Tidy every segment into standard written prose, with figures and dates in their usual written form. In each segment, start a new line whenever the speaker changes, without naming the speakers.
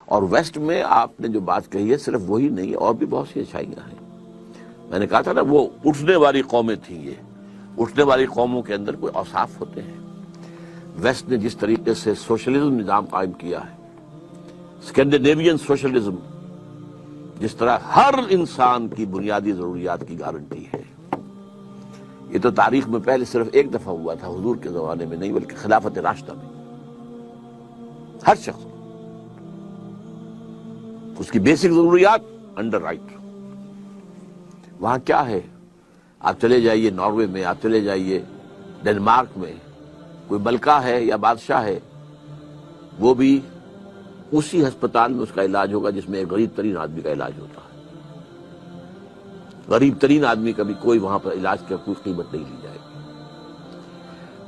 اور ویسٹ میں آپ نے جو بات کہی ہے صرف وہی نہیں، اور بھی بہت سی اچھائیاں ہیں. میں نے کہا تھا نا وہ اٹھنے والی قومیں تھیں، یہ اٹھنے والی قوموں کے اندر کوئی اوصاف ہوتے ہیں. ویسٹ نے جس طریقے سے سوشلزم نظام قائم کیا ہے، اسکینڈینیوین سوشلزم، جس طرح ہر انسان کی بنیادی ضروریات کی گارنٹی ہے. یہ تو تاریخ میں پہلے صرف ایک دفعہ ہوا تھا، حضور کے زمانے میں نہیں بلکہ خلافت راشدہ میں. ہر شخص کو اس کی بیسک ضروریات انڈر رائٹ. وہاں کیا ہے؟ آپ چلے جائیے ناروے میں، آپ چلے جائیے ڈنمارک میں، کوئی ملکہ ہے یا بادشاہ ہے، وہ بھی اسی ہسپتال میں اس کا علاج ہوگا جس میں ایک غریب ترین آدمی کا علاج ہوتا ہے. غریب ترین آدمی کا بھی کوئی وہاں پر علاج کی کوئی قیمت نہیں لی جائے گی.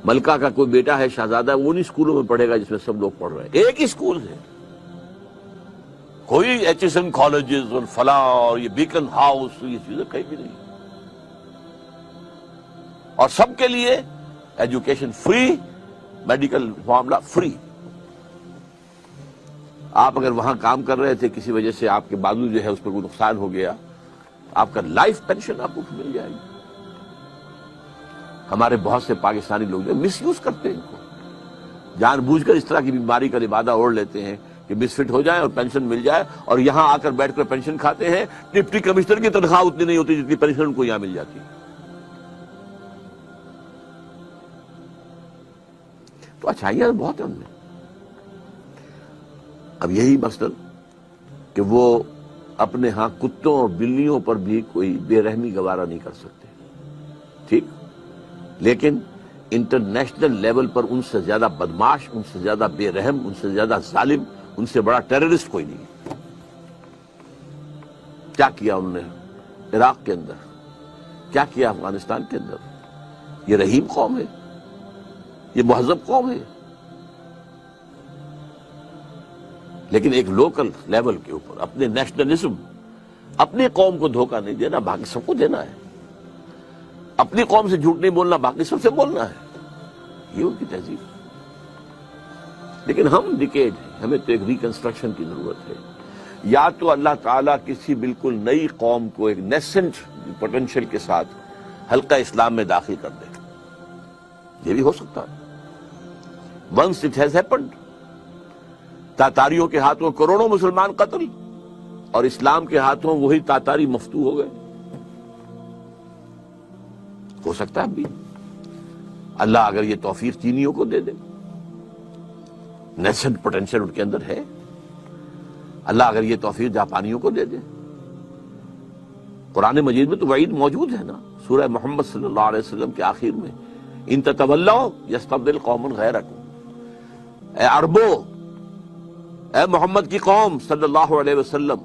ملکہ کا کوئی بیٹا ہے شہزادہ، وہ نہیں اسکولوں میں پڑھے گا جس میں سب لوگ پڑھ رہے ہیں. ایک ہی اسکول ہے، کوئی ایچ ایس این کالجز اور فلاں اور یہ بیکن ہاؤس، یہ چیزیں کہیں بھی نہیں. اور سب کے لیے ایجوکیشن فری، میڈیکل معاملہ فری. آپ اگر وہاں کام کر رہے تھے، کسی وجہ سے آپ کے بازو جو ہے اس پر کوئی نقصان ہو گیا، آپ کا لائف پینشن آپ کو مل جائے گی. ہمارے بہت سے پاکستانی لوگ جو مس یوز کرتے ہیں ان کو، جان بوجھ کر اس طرح کی بیماری کا لبادہ اوڑھ لیتے ہیں کہ مس فٹ ہو جائے اور پینشن مل جائے، اور یہاں آ کر بیٹھ کر پینشن کھاتے ہیں. ڈپٹی کمشنر کی تنخواہ اتنی نہیں ہوتی جتنی پینشن ان کو یہاں مل جاتی. تو اچھائیاں بہت ہیں ان میں. اب یہی مثلاً کہ وہ اپنے ہاں کتوں اور بلیوں پر بھی کوئی بے رحمی گوارا نہیں کر سکتے، ٹھیک، لیکن انٹرنیشنل لیول پر ان سے زیادہ بدماش، ان سے زیادہ بے رحم، ان سے زیادہ ظالم، ان سے بڑا ٹیررسٹ کوئی نہیں. کیا کیا انہوں نے عراق کے اندر، کیا کیا افغانستان کے اندر؟ یہ رحیم قوم ہے، یہ مہذب قوم ہے. لیکن ایک لوکل لیول کے اوپر اپنے نیشنلزم، اپنی قوم کو دھوکہ نہیں دینا، باقی سب کو دینا ہے. اپنی قوم سے جھوٹ نہیں بولنا، باقی سب سے بولنا ہے. یہ ان کی تہذیب. لیکن ہم ڈیکیڈ ہیں، ہمیں تو ایک ریکنسٹرکشن کی ضرورت ہے. یا تو اللہ تعالیٰ کسی بالکل نئی قوم کو ایک نیسنٹ پوٹینشل کے ساتھ حلقہ اسلام میں داخل کر دے، یہ بھی ہو سکتا ہے. Once it has happened. تاتاریوں کے ہاتھوں کروڑوں مسلمان قتل، اور اسلام کے ہاتھوں وہی تاتاری مفتو ہو گئے. ہو سکتا ہے اب بھی اللہ اگر یہ توفیق چینیوں کو دے دے، نیسنٹ پوٹینشل ان کے اندر ہے. اللہ اگر یہ توفیق جاپانیوں کو دے دے. قرآن مجید میں تو وعید موجود ہے نا، سورہ محمد صلی اللہ علیہ وسلم کے آخر میں، ان تتولوا یستبدل قوما غیرکم. اے عربو، اے محمد کی قوم صلی اللہ علیہ وسلم،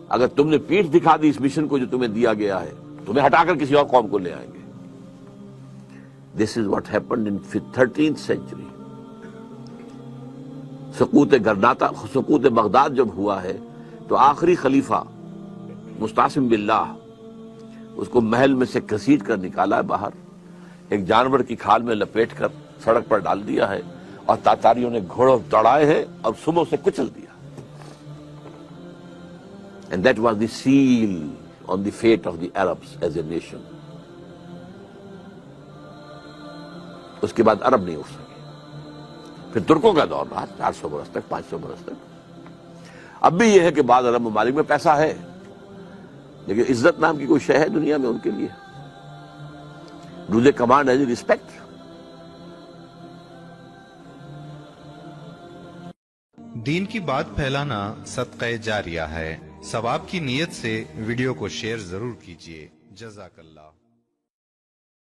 اگر تم نے پیٹھ دکھا دی اس مشن کو جو تمہیں دیا گیا ہے، تمہیں ہٹا کر کسی اور قوم کو لے آئیں گے. This is what happened in 13th century. سقوط بغداد جب ہوا ہے تو آخری خلیفہ مستعصم باللہ اس کو محل میں سے گھسیٹ کر نکالا ہے باہر، ایک جانور کی کھال میں لپیٹ کر سڑک پر ڈال دیا ہے، اور تاتاریوں نے گھوڑوں دوڑائے ہیں اور صبح سے کچل دیا. And that was the seal on the fate of the Arabs as a nation. اس کے بعد عرب نہیں اٹھ سکے. پھر ترکوں کا دور رہا 400 برس تک، 500 برس تک. اب بھی یہ ہے کہ بعض عرب ممالک میں پیسہ ہے، لیکن عزت نام کی کوئی شے ہے دنیا میں ان کے لیے؟ Do they command any respect?
دین کی بات پھیلانا صدقہ جاریہ ہے. ثواب کی نیت سے ویڈیو کو شیئر ضرور کیجیے. جزاک اللہ.